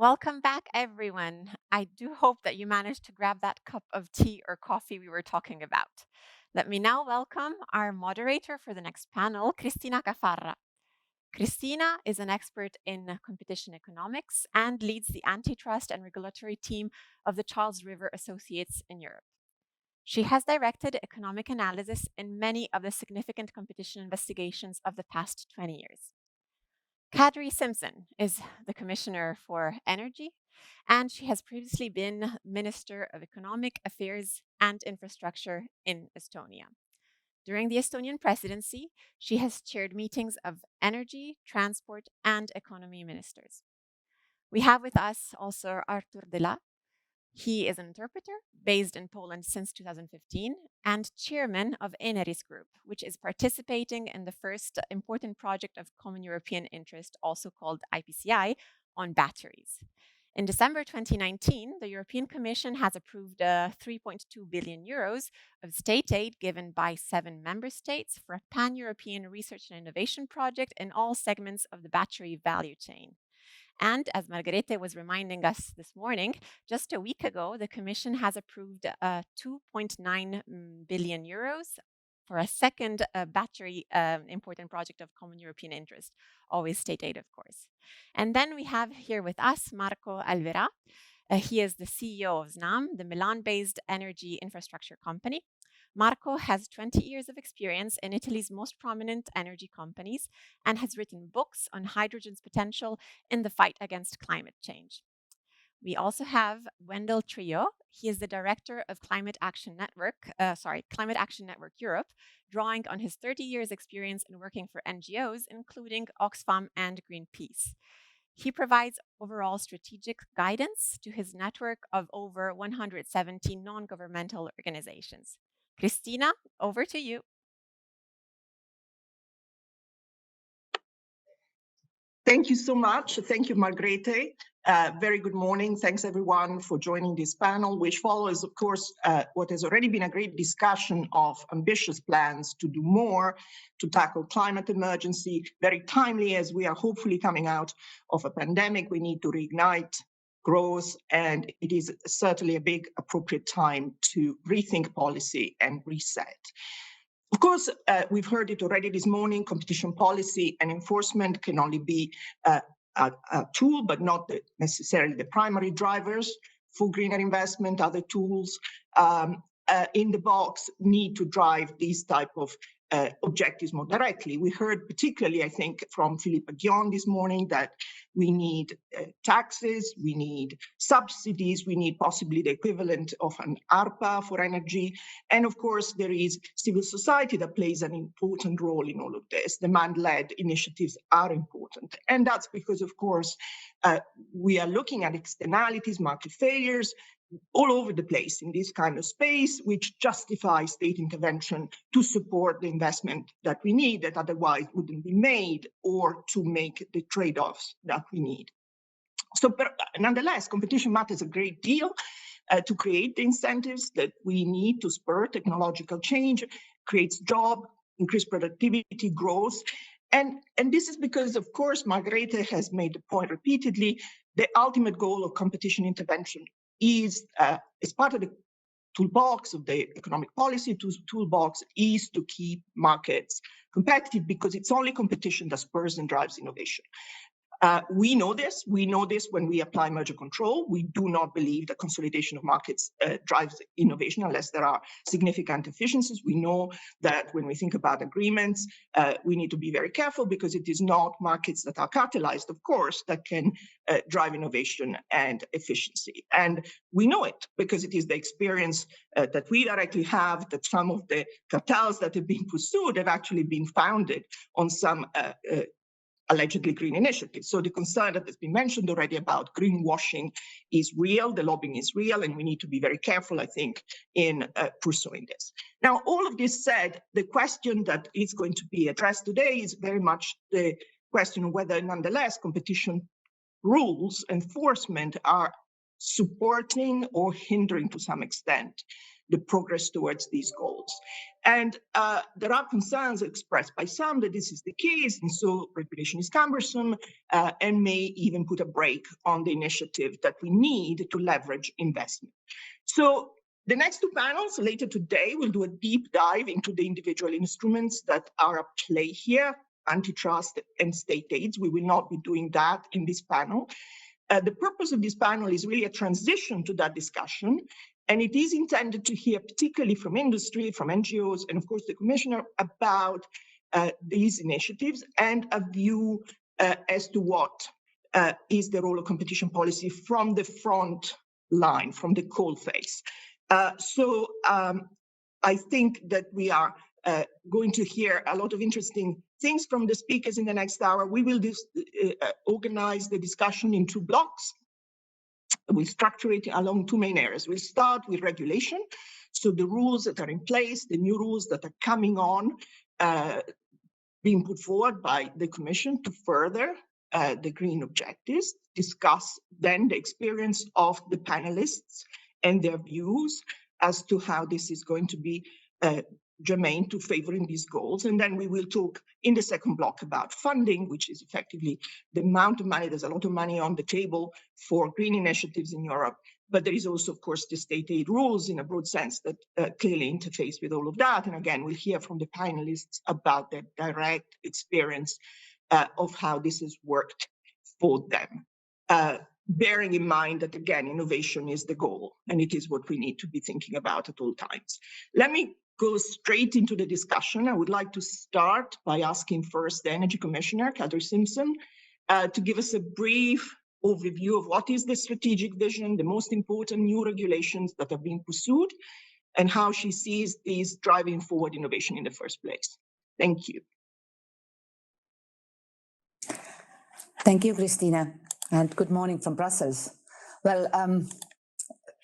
Welcome back, everyone. I do hope that you managed to grab that cup of tea or coffee we were talking about. Let me now welcome our moderator for the next panel, Cristina Cafarra. Cristina is an expert in competition economics and leads the antitrust and regulatory team of the Charles River Associates in Europe. She has directed economic analysis in many of the significant competition investigations of the past 20 years. Kadri Simpson is the Commissioner for Energy, and she has previously been Minister of Economic Affairs and Infrastructure in Estonia. During the Estonian presidency, she has chaired meetings of energy, transport, and economy ministers. We have with us also Artur Dela. He is an interpreter based in Poland since 2015 and chairman of Eneris Group, which is participating in the first important project of common European interest, also called IPCI, on batteries. In December 2019, the European Commission has approved 3.2 billion euros of state aid given by 7 member states for a pan-European research and innovation project in all segments of the battery value chain. And as Margarete was reminding us this morning, just a week ago, the Commission has approved 2.9 billion euros for a second battery important project of common European interest, always state aid, of course. And then we have here with us Marco Alverà. He is the CEO of Snam, the Milan-based energy infrastructure company. Marco has 20 years of experience in Italy's most prominent energy companies and has written books on hydrogen's potential in the fight against climate change. We also have Wendell Trio. He is the director of Climate Action Network Europe, drawing on his 30 years experience in working for NGOs, including Oxfam and Greenpeace. He provides overall strategic guidance to his network of over 170 non-governmental organizations. Cristina, over to you. Thank you so much. Thank you, Margrethe. Very good morning. Thanks, everyone, for joining this panel, which follows, of course, what has already been a great discussion of ambitious plans to do more to tackle climate emergency. Very timely, as we are hopefully coming out of a pandemic, we need to reignite growth, and it is certainly a big appropriate time to rethink policy and reset. Of course, we've heard it already this morning, competition policy and enforcement can only be a tool, but not necessarily the primary drivers for greener investment. Other tools in the box need to drive these type of objectives more directly. We heard particularly, I think, from Philippe Guillon this morning that we need taxes, we need subsidies, we need possibly the equivalent of an ARPA for energy. And of course, there is civil society that plays an important role in all of this. Demand-led initiatives are important. And that's because, of course, we are looking at externalities, market failures, all over the place in this kind of space, which justifies state intervention to support the investment that we need that otherwise wouldn't be made, or to make the trade-offs that we need. So, but nonetheless, competition matters a great deal to create the incentives that we need to spur technological change, creates jobs, increase productivity, growth. And this is because, of course, Margrethe has made the point repeatedly, the ultimate goal of competition intervention is as part of the toolbox of the economic policy toolbox is to keep markets competitive, because it's only competition that spurs and drives innovation. We know this when we apply merger control. We do not believe that consolidation of markets drives innovation unless there are significant efficiencies. We know that when we think about agreements, we need to be very careful, because it is not markets that are catalyzed, of course, that can drive innovation and efficiency. And we know it because it is the experience that we directly have, that some of the cartels that have been pursued have actually been founded on some allegedly green initiatives. So the concern that has been mentioned already about greenwashing is real, the lobbying is real, and we need to be very careful, I think, in pursuing this. Now, all of this said, the question that is going to be addressed today is very much the question of whether, nonetheless, competition rules enforcement are supporting or hindering to some extent the progress towards these goals. And there are concerns expressed by some that this is the case, and so regulation is cumbersome and may even put a brake on the initiative that we need to leverage investment. So the next two panels later today will do a deep dive into the individual instruments that are at play here, antitrust and state aids. We will not be doing that in this panel. The purpose of this panel is really a transition to that discussion, and it is intended to hear particularly from industry, from NGOs, and of course the Commissioner about these initiatives and a view as to what is the role of competition policy from the front line, from the coal face. So I think that we are going to hear a lot of interesting things from the speakers in the next hour. We will organize the discussion in two blocks. We'll structure it along two main areas. We'll start with regulation. So the rules that are in place, the new rules that are coming on, being put forward by the Commission to further the green objectives, discuss then the experience of the panelists and their views as to how this is going to be germane to favoring these goals. And then we will talk in the second block about funding, which is effectively the amount of money. There's a lot of money on the table for green initiatives in Europe, but there is also, of course, the state aid rules in a broad sense that clearly interface with all of that. And again, we'll hear from the panelists about their direct experience of how this has worked for them. Bearing in mind that, again, innovation is the goal, and it is what we need to be thinking about at all times. Let me go straight into the discussion. I would like to start by asking first the Energy Commissioner, Kadri Simpson, to give us a brief overview of what is the strategic vision, the most important new regulations that are being pursued, and how she sees these driving forward innovation in the first place. Thank you. Thank you, Christina, and good morning from Brussels. Well,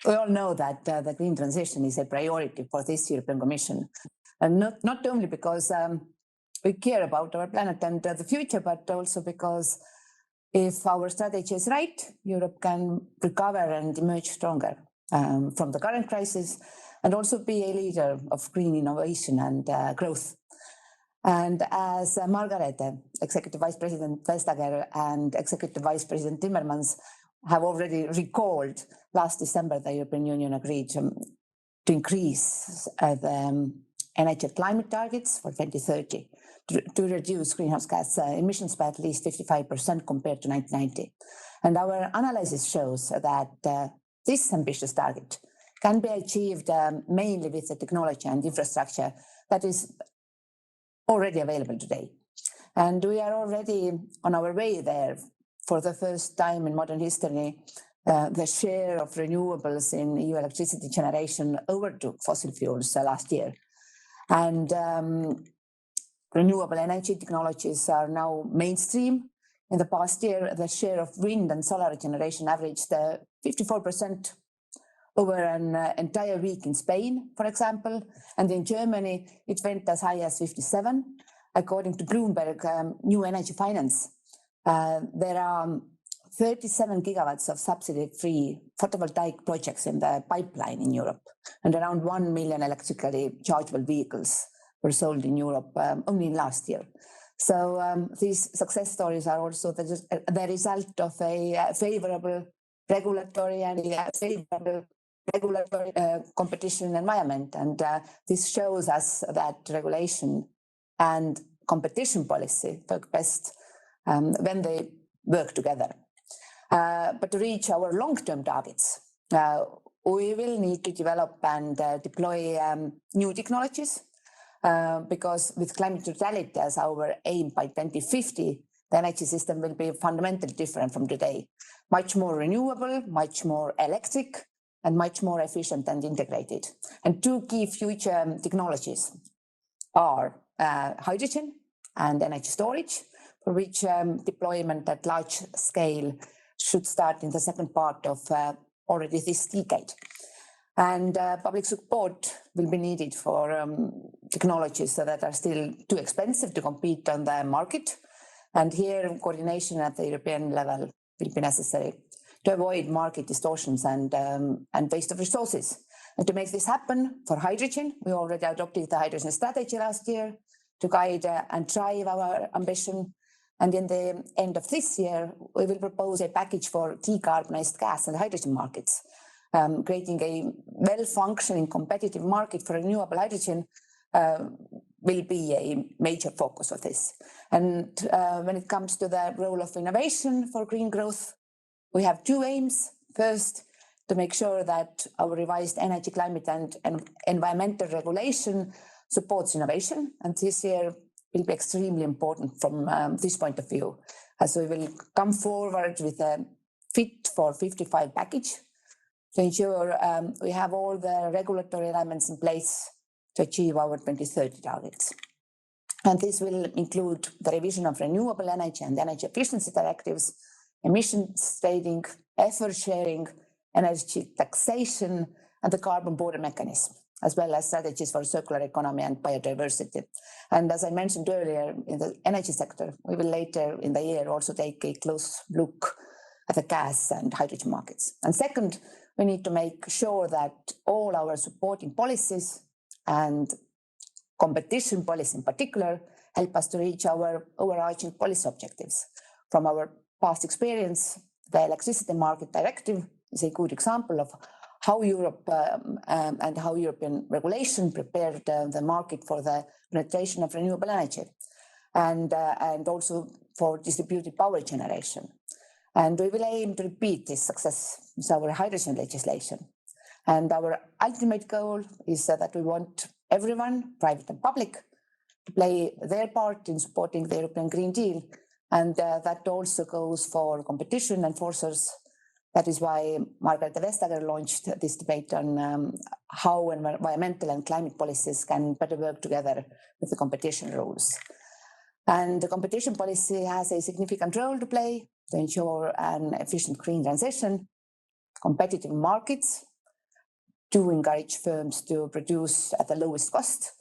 we all know that the green transition is a priority for this European Commission, and not only because we care about our planet and the future, but also because if our strategy is right, Europe can recover and emerge stronger from the current crisis and also be a leader of green innovation and growth. And as Margrethe, Executive Vice President Vestager and Executive Vice President Timmermans have already recalled, last December, the European Union agreed to increase the NHS climate targets for 2030 to reduce greenhouse gas emissions by at least 55% compared to 1990. And our analysis shows that this ambitious target can be achieved mainly with the technology and infrastructure that is already available today. And we are already on our way there. For the first time in modern history, the share of renewables in EU electricity generation overtook fossil fuels last year. And renewable energy technologies are now mainstream. In the past year, the share of wind and solar generation averaged 54% over an entire week in Spain, for example. And in Germany, it went as high as 57. According to Bloomberg New Energy Finance, there are 37 gigawatts of subsidy-free photovoltaic projects in the pipeline in Europe, and around 1 million electrically chargeable vehicles were sold in Europe only last year. So these success stories are also the result of a favorable regulatory and favorable regulatory competition environment. And this shows us that regulation and competition policy work best when they work together. But to reach our long-term targets, we will need to develop and deploy new technologies because with climate neutrality as our aim by 2050, the energy system will be fundamentally different from today. Much more renewable, much more electric, and much more efficient and integrated. And two key future technologies are hydrogen and energy storage, for which deployment at large scale should start in the second part of already this decade. And public support will be needed for technologies that are still too expensive to compete on the market. And here, coordination at the European level will be necessary. to avoid market distortions and waste of resources. And to make this happen for hydrogen, we already adopted the hydrogen strategy last year to guide and drive our ambition. And in the end of this year, we will propose a package for decarbonized gas and hydrogen markets, creating a well-functioning competitive market for renewable hydrogen will be a major focus of this. And when it comes to the role of innovation for green growth, we have two aims. First, to make sure that our revised energy, climate and environmental regulation supports innovation. And this year will be extremely important from this point of view, as we will come forward with a Fit for 55 package to ensure we have all the regulatory elements in place to achieve our 2030 targets. And this will include the revision of renewable energy and energy efficiency directives, emissions trading, effort sharing, energy taxation, and the carbon border mechanism, as well as strategies for circular economy and biodiversity. And as I mentioned earlier, in the energy sector, we will later in the year also take a close look at the gas and hydrogen markets. And second, we need to make sure that all our supporting policies and competition policy in particular help us to reach our overarching policy objectives. From our past experience, the Electricity Market Directive is a good example of how Europe and how European regulation prepared the market for the penetration of renewable energy and also for distributed power generation. And we will aim to repeat this success with our hydrogen legislation. And our ultimate goal is that we want everyone, private and public, to play their part in supporting the European Green Deal. And that also goes for competition enforcers. That is why Margrethe Vestager launched this debate on how environmental and climate policies can better work together with the competition rules. And the competition policy has a significant role to play to ensure an efficient green transition, competitive markets, to encourage firms to produce at the lowest cost,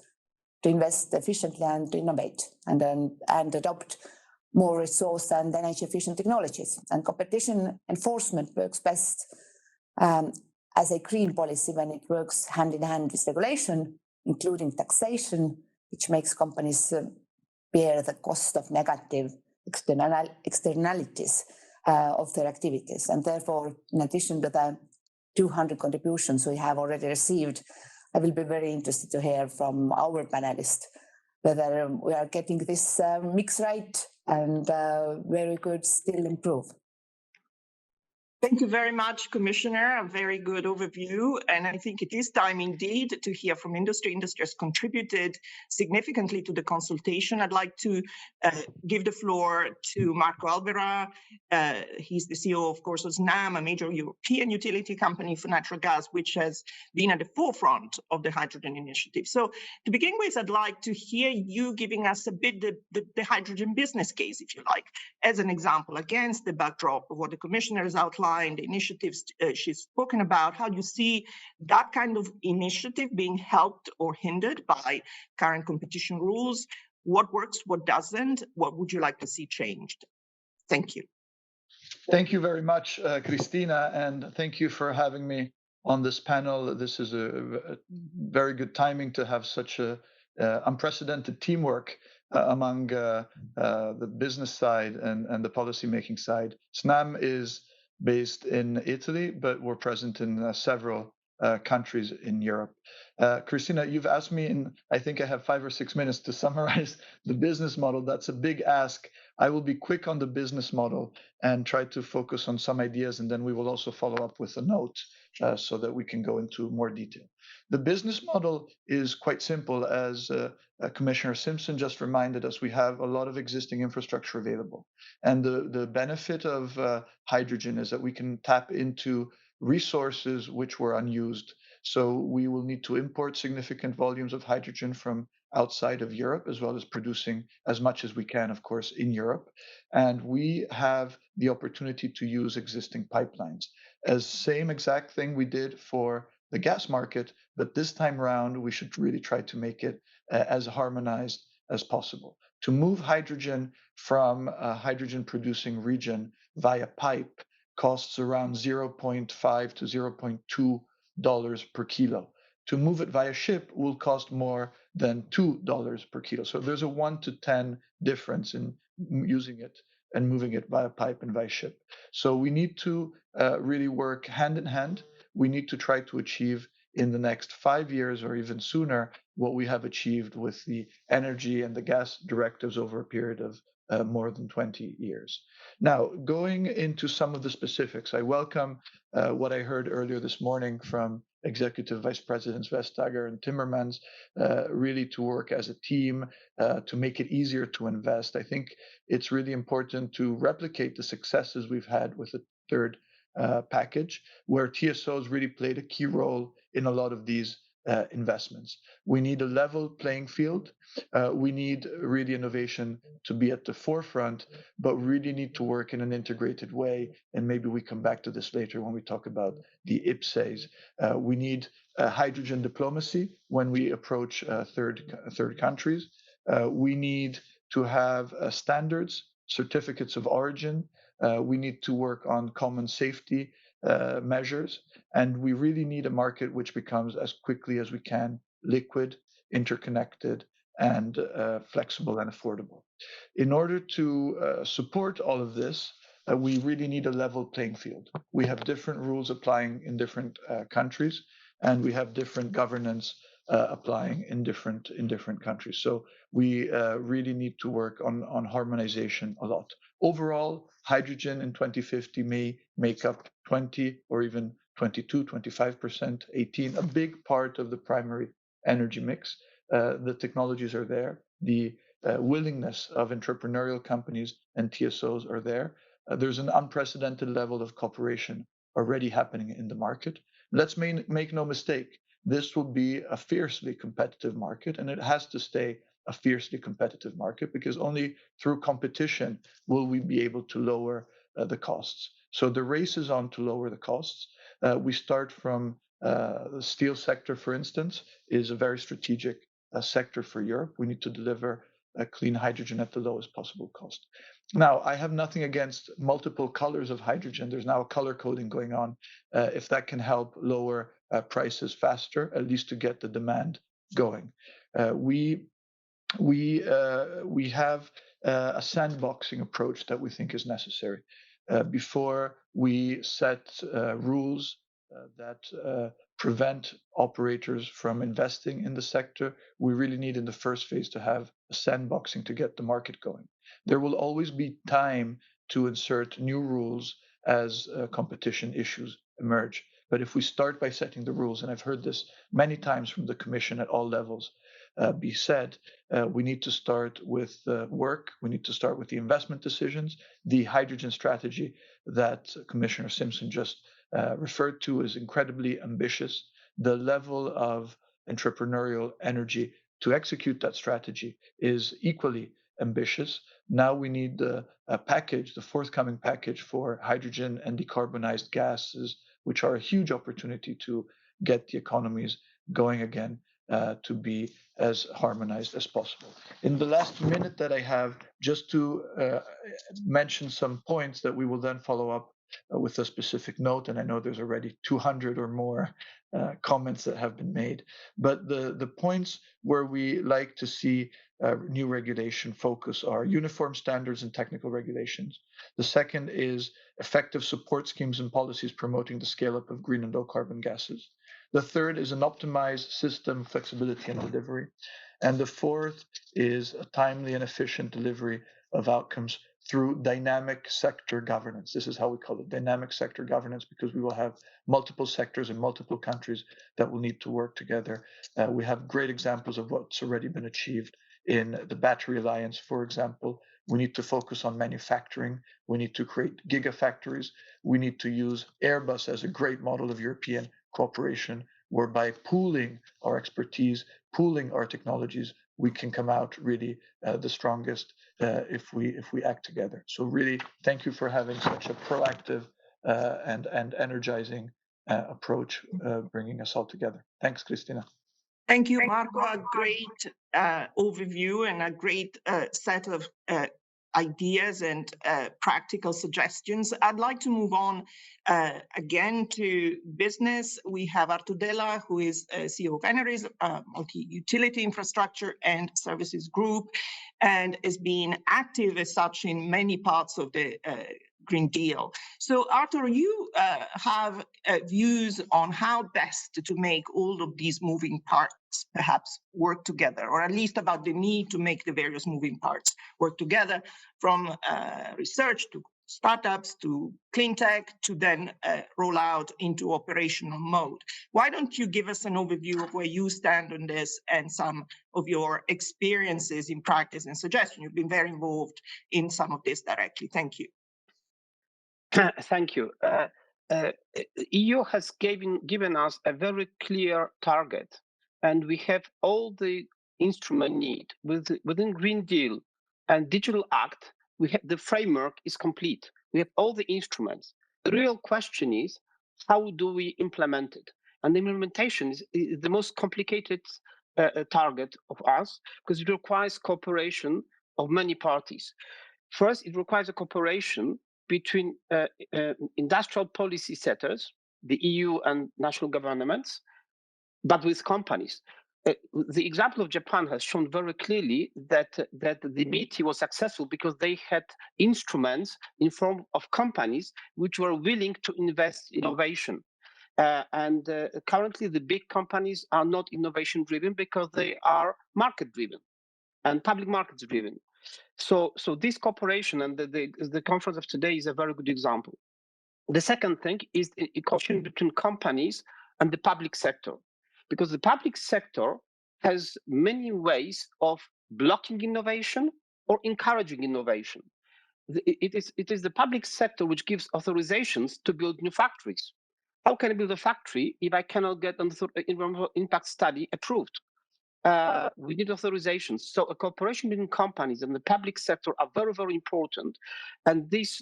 to invest efficiently and to innovate and adopt more resource and energy efficient technologies. And competition enforcement works best as a green policy when it works hand in hand with regulation, including taxation, which makes companies bear the cost of negative externalities of their activities. And therefore, in addition to the 200 contributions we have already received, I will be very interested to hear from our panelists whether we are getting this mix right and where we could still improve. Thank you very much, Commissioner. A very good overview. And I think it is time indeed to hear from industry. Industry has contributed significantly to the consultation. I'd like to give the floor to Marco Alverà. He's the CEO, of course, of Snam, a major European utility company for natural gas, which has been at the forefront of the hydrogen initiative. So to begin with, I'd like to hear you giving us a bit the hydrogen business case, if you like, as an example, against the backdrop of what the Commissioner has outlined, the initiatives she's spoken about. How do you see that kind of initiative being helped or hindered by current competition rules? What works, what doesn't? What would you like to see changed? Thank you. Thank you very much, Christina, and thank you for having me on this panel. This is a very good timing to have such a unprecedented teamwork among the business side and the policymaking side. Snam is based in Italy, but we're present in several countries in Europe. Christina, you've asked me, and I think I have 5 or 6 minutes to summarize the business model. That's a big ask. I will be quick on the business model and try to focus on some ideas, and then we will also follow up with a note so that we can go into more detail. The business model is quite simple. As Commissioner Simpson just reminded us, we have a lot of existing infrastructure available. And the benefit of hydrogen is that we can tap into resources which were unused. So we will need to import significant volumes of hydrogen from outside of Europe, as well as producing as much as we can, of course, in Europe. And we have the opportunity to use existing pipelines. As same exact thing we did for the gas market, but this time around, we should really try to make it as harmonized as possible. To move hydrogen from a hydrogen producing region via pipe costs around 0.5 to $0.2 per kilo. To move it via ship will cost more than $2 per kilo. So there's a 1 to 10 difference in using it and moving it via pipe and via ship. So we need to really work hand in hand. We need to try to achieve in the next 5 years or even sooner what we have achieved with the energy and the gas directives over a period of more than 20 years. Now, going into some of the specifics, I welcome what I heard earlier this morning from Executive Vice Presidents Vestager and Timmermans, really to work as a team to make it easier to invest. I think it's really important to replicate the successes we've had with the third package, where TSOs really played a key role in a lot of these investments. We need a level playing field. We need really innovation to be at the forefront, but really need to work in an integrated way. And maybe we come back to this later when we talk about the IPCEIs. We need hydrogen diplomacy when we approach third countries. We need to have standards, certificates of origin. We need to work on common safety measures. And we really need a market which becomes, as quickly as we can, liquid, interconnected, and flexible and affordable. In order to support all of this, we really need a level playing field. We have different rules applying in different countries, and we have different governance applying in different countries. So we really need to work on harmonization a lot. Overall, hydrogen in 2050 may make up 20 or even 22, 25%, 18, a big part of the primary energy mix. The technologies are there. The willingness of entrepreneurial companies and TSOs are there. There's an unprecedented level of cooperation already happening in the market. Let's make no mistake, this will be a fiercely competitive market, and it has to stay a fiercely competitive market, because only through competition will we be able to lower the costs. So the race is on to lower the costs. We start from the steel sector, for instance, is a very strategic sector for Europe. We need to deliver clean hydrogen at the lowest possible cost. Now, I have nothing against multiple colors of hydrogen. There's now a color coding going on. If that can help lower prices faster, at least to get the demand going. We have a sandboxing approach that we think is necessary. Before we set rules that prevent operators from investing in the sector, we really need in the first phase to have a sandboxing to get the market going. There will always be time to insert new rules as competition issues emerge. But if we start by setting the rules, and I've heard this many times from the Commission at all levels be said, we need to start with work. We need to start with the investment decisions. The hydrogen strategy that Commissioner Simpson just referred to is incredibly ambitious. The level of entrepreneurial energy to execute that strategy is equally ambitious. Now we need the package, the forthcoming package for hydrogen and decarbonized gases, which are a huge opportunity to get the economies going again, to be as harmonized as possible. In the last minute that I have, just to mention some points that we will then follow up with a specific note, and I know there's already 200 or more comments that have been made, but the points where we like to see new regulation focus are uniform standards and technical regulations. The second is effective support schemes and policies promoting the scale-up of green and low-carbon gases. The third is an optimized system, flexibility and delivery. And the fourth is a timely and efficient delivery of outcomes through dynamic sector governance. This is how we call it, dynamic sector governance, because we will have multiple sectors in multiple countries that will need to work together. We have great examples of what's already been achieved in the Battery Alliance, for example. We need to focus on manufacturing. We need to create gigafactories. We need to use Airbus as a great model of European cooperation, whereby pooling our expertise, pooling our technologies, we can come out really the strongest if we act together. So really, thank you for having such a proactive and energizing approach, bringing us all together. Thanks, Cristina. Thank you, Marco. A great overview and a great set of ideas and practical suggestions. I'd like to move on again to business. We have Artur Della, who is CEO of Eneris, multi-utility infrastructure and services group, and is being active as such in many parts of the Green Deal. So Artur, you have views on how best to make all of these moving parts perhaps work together, or at least about the need to make the various moving parts work together, from research to startups to clean tech to then roll out into operational mode. Why don't you give us an overview of where you stand on this and some of your experiences in practice and suggestion? You've been very involved in some of this directly. Thank you. Thank you. EU has given us a very clear target, and we have all the instrument need within Green Deal and Digital Act. We have the framework is complete. We have all the instruments. The real question is, how do we implement it? And the implementation is the most complicated target of us, because it requires cooperation of many parties. First, it requires a cooperation between industrial policy setters, the EU and national governments, but with companies. The example of Japan has shown very clearly that the METI was successful because they had instruments in form of companies which were willing to invest in innovation. Currently, the big companies are not innovation driven because they are market driven and public markets driven. So this cooperation and the conference of today is a very good example. The second thing is the cooperation between companies and the public sector, because the public sector has many ways of blocking innovation or encouraging innovation. It is the public sector which gives authorizations to build new factories. How can I build a factory if I cannot get an environmental impact study approved? We need authorizations. So a cooperation between companies and the public sector are very, very important. And these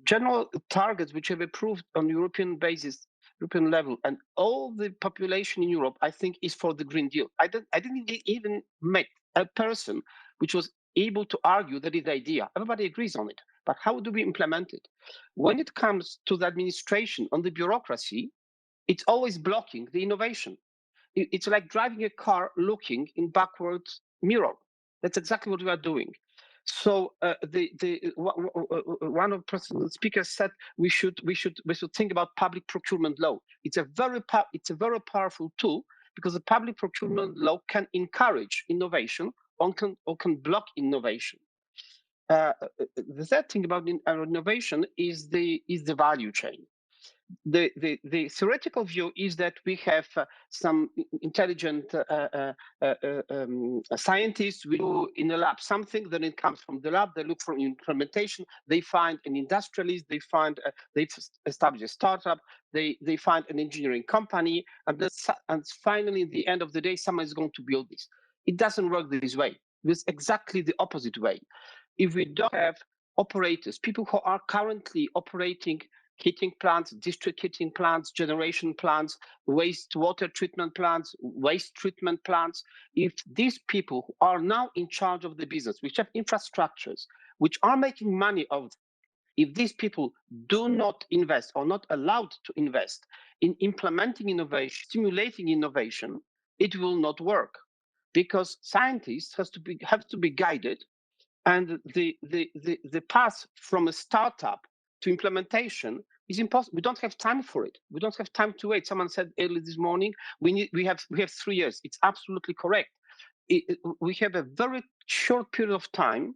general targets which have approved on European basis, European level, and all the population in Europe, I think, is for the Green Deal. I didn't even met a person which was able to argue that it's the idea. Everybody agrees on it. But how do we implement it? When it comes to the administration, on the bureaucracy, it's always blocking the innovation. It's like driving a car looking in backwards mirror. That's exactly what we are doing. So one of the speakers said we should think about public procurement law. It's a very powerful tool, because the public procurement law can encourage innovation or can block innovation. The third thing about innovation is the value chain. The theoretical view is that we have some intelligent scientists who do in the lab something, then it comes from the lab, they look for implementation, they find an industrialist, they establish a startup, they find an engineering company, and finally, at the end of the day, someone is going to build this. It doesn't work this way. It's exactly the opposite way. If we don't have operators, people who are currently operating heating plants, district heating plants, generation plants, wastewater treatment plants, waste treatment plants, if these people who are now in charge of the business, which have infrastructures, which are making money of, if these people do not invest or not allowed to invest in implementing innovation, stimulating innovation, it will not work, because scientists have to be guided, and the path from a startup to implementation is impossible. We don't have time for it. We don't have time to wait. Someone said earlier this morning, we have 3 years. It's absolutely correct. We have a very short period of time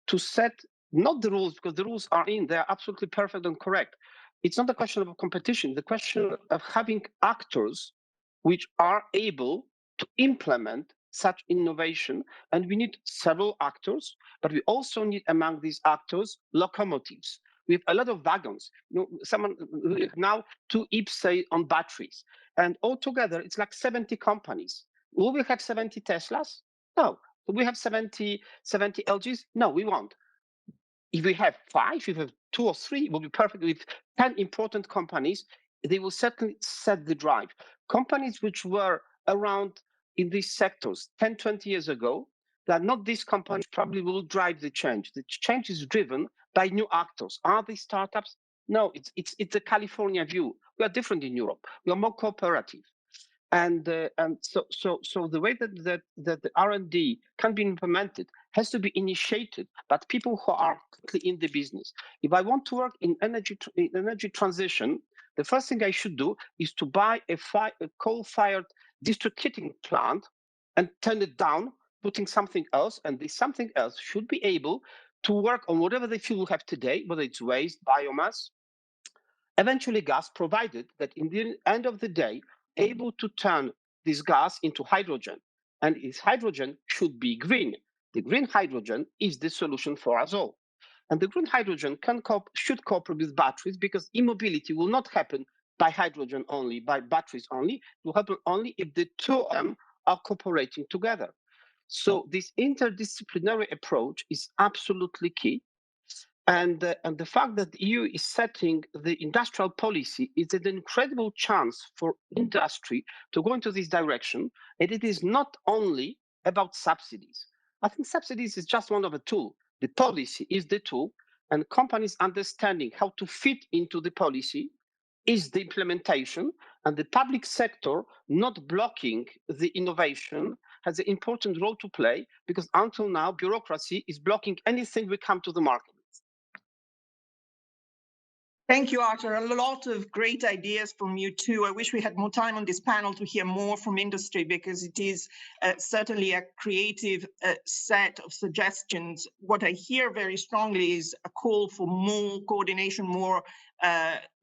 to set not the rules, because the rules are they're absolutely perfect and correct. It's not a question of competition, the question of having actors which are able to implement such innovation. And we need several actors, but we also need among these actors locomotives. We have a lot of wagons. Now 2 IPCEI on batteries, and altogether it's like 70 companies. Will we have 70 Teslas? No. Will we have 70 LGs? No, we won't. If we have 5, if we have 2 or 3, it will be perfect. With 10 important companies, they will certainly set the drive. Companies which were around in these sectors 10, 20 years ago, that not these companies probably will drive the change. The change is driven by new actors. Are they startups? No, it's a California view. We are different in Europe. We are more cooperative. And so the way that the R&D can be implemented has to be initiated by people who are in the business. If I want to work in energy transition, the first thing I should do is to buy a coal-fired district heating plant and turn it down, putting something else, and this something else should be able to work on whatever the fuel we have today, whether it's waste, biomass, eventually gas, provided that in the end of the day, able to turn this gas into hydrogen. And this hydrogen should be green. The green hydrogen is the solution for us all. And the green hydrogen should cooperate with batteries, because e-mobility will not happen by hydrogen only, by batteries only. It will happen only if the two of them are cooperating together. So this interdisciplinary approach is absolutely key. And the fact that the EU is setting the industrial policy is an incredible chance for industry to go into this direction. And it is not only about subsidies. I think subsidies is just one of the tools. The policy is the tool, and companies understanding how to fit into the policy is the implementation, and the public sector not blocking the innovation has an important role to play, because until now, bureaucracy is blocking anything we come to the market. Thank you, Arthur. A lot of great ideas from you too. I wish we had more time on this panel to hear more from industry, because it is certainly a creative set of suggestions. What I hear very strongly is a call for more coordination, more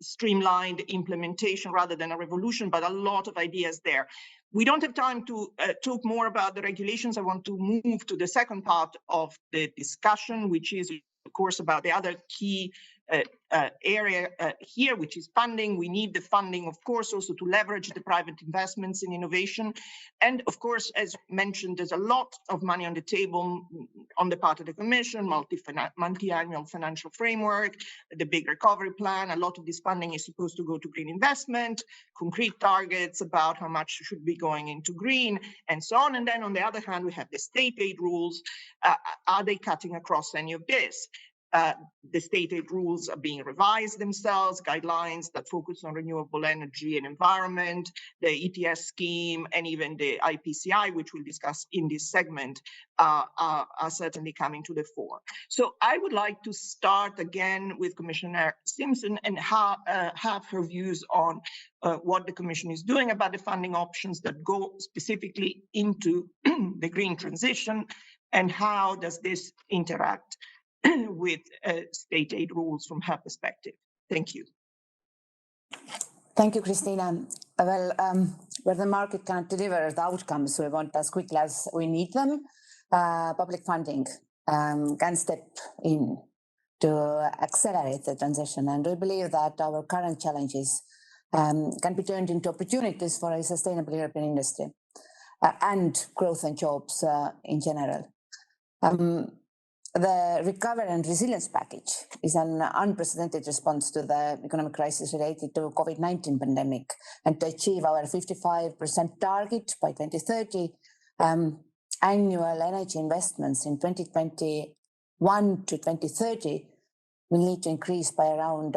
streamlined implementation rather than a revolution, but a lot of ideas there. We don't have time to talk more about the regulations. I want to move to the second part of the discussion, which is, of course, about the other key area here, which is funding. We need the funding, of course, also to leverage the private investments in innovation. And of course, as mentioned, there's a lot of money on the table on the part of the Commission, multi-annual financial framework, the big recovery plan. A lot of this funding is supposed to go to green investment, concrete targets about how much should be going into green, and so on. And then on the other hand, we have the state aid rules. Are they cutting across any of this? The state aid rules are being revised themselves, guidelines that focus on renewable energy and environment, the ETS scheme, and even the IPCI, which we'll discuss in this segment, are certainly coming to the fore. So I would like to start again with Commissioner Simson and have her views on what the Commission is doing about the funding options that go specifically into the green transition, and how does this interact with state aid rules from her perspective. Thank you. Thank you, Christina. Well, where the market can't deliver the outcomes we want as quickly as we need them, public funding can step in to accelerate the transition. And we believe that our current challenges can be turned into opportunities for a sustainable European industry and growth and jobs in general. The Recovery and Resilience Package is an unprecedented response to the economic crisis related to COVID-19 pandemic, and to achieve our 55% target by 2030, annual energy investments in 2021 to 2030 will need to increase by around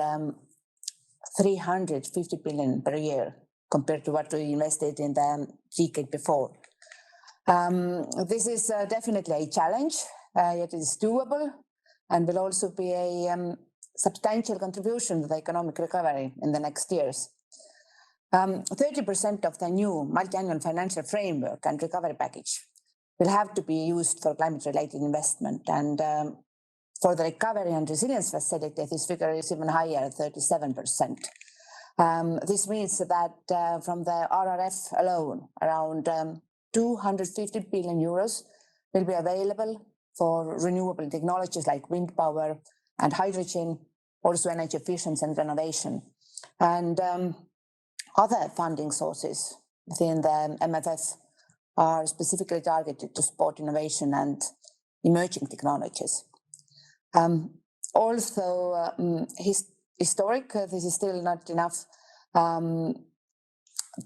350 billion per year compared to what we invested in the decade before. This is definitely a challenge. Yet it is doable, and will also be a substantial contribution to the economic recovery in the next years. 30% of the new multi-annual financial framework and recovery package will have to be used for climate-related investment. And for the Recovery and Resilience Facility, this figure is even higher, 37%. This means that from the RRF alone, around 250 billion euros will be available for renewable technologies like wind power and hydrogen, also energy efficiency and renovation. And other funding sources within the MFF are specifically targeted to support innovation and emerging technologies. Also, historic, this is still not enough.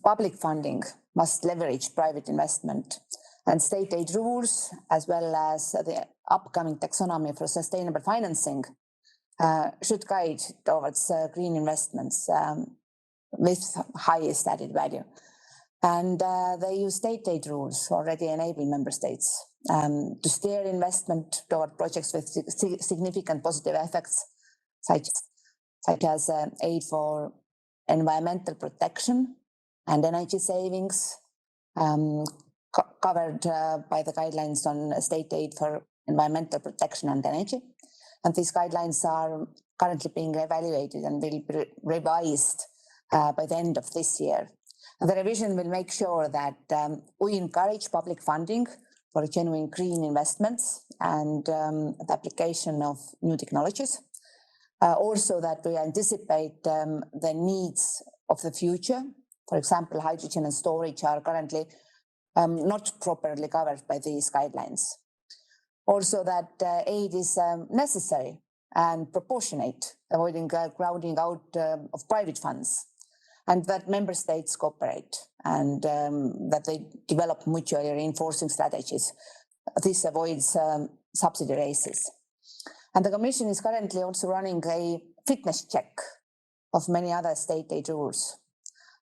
Public funding must leverage private investment And state aid rules, as well as the upcoming taxonomy for sustainable financing, should guide towards green investments with highest added value. And the EU state aid rules already enable member states to steer investment toward projects with significant positive effects, such as aid for environmental protection and energy savings, covered by the guidelines on state aid for environmental protection and energy. And these guidelines are currently being evaluated and will be revised by the end of this year. And the revision will make sure that we encourage public funding for genuine green investments and the application of new technologies. Also that we anticipate the needs of the future. For example, hydrogen and storage are currently not properly covered by these guidelines. Also that aid is necessary and proportionate, avoiding crowding out of private funds, and that member states cooperate and that they develop mutually reinforcing strategies. This avoids subsidy races. And the Commission is currently also running a fitness check of many other state aid rules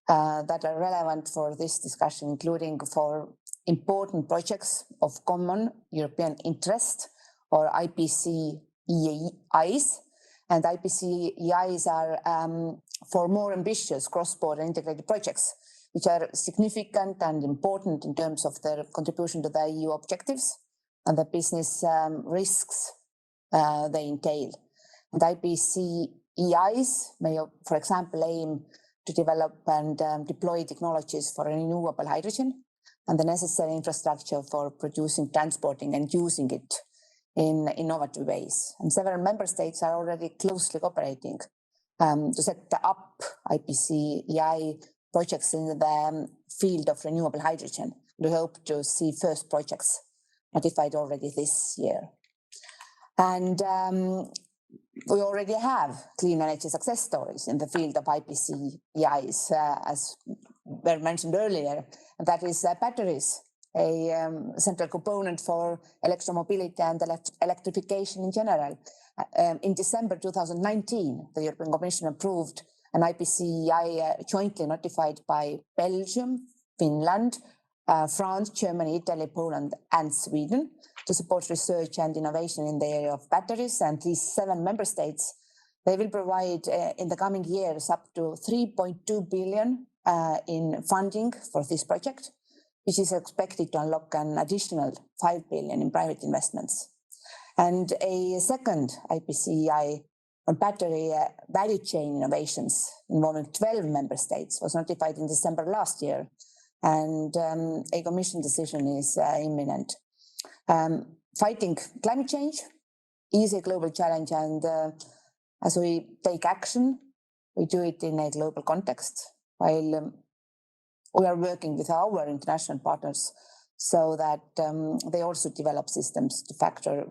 that are relevant for this discussion, including for important projects of common European interest, or IPCEIs. And IPCEIs are for more ambitious cross-border integrated projects, which are significant and important in terms of their contribution to the EU objectives and the business risks they entail. And IPCEIs may, for example, aim to develop and deploy technologies for renewable hydrogen and the necessary infrastructure for producing, transporting, and using it in innovative ways. And several member states are already closely cooperating to set up IPCEI projects in the field of renewable hydrogen. We hope to see first projects notified already this year. And we already have clean energy success stories in the field of IPCEIs, as were mentioned earlier, and that is batteries, a central component for electromobility and electrification in general. In December 2019, the European Commission approved an IPCEI jointly notified by Belgium, Finland, France, Germany, Italy, Poland, and Sweden to support research and innovation in the area of batteries. And these 7 member states, they will provide in the coming years up to 3.2 billion in funding for this project, which is expected to unlock an additional 5 billion in private investments. And a second IPCEI on battery value chain innovations involving 12 member states was notified in December last year, and a Commission decision is imminent. Fighting climate change is a global challenge, and as we take action, we do it in a global context, while we are working with our international partners so that they also develop systems to factor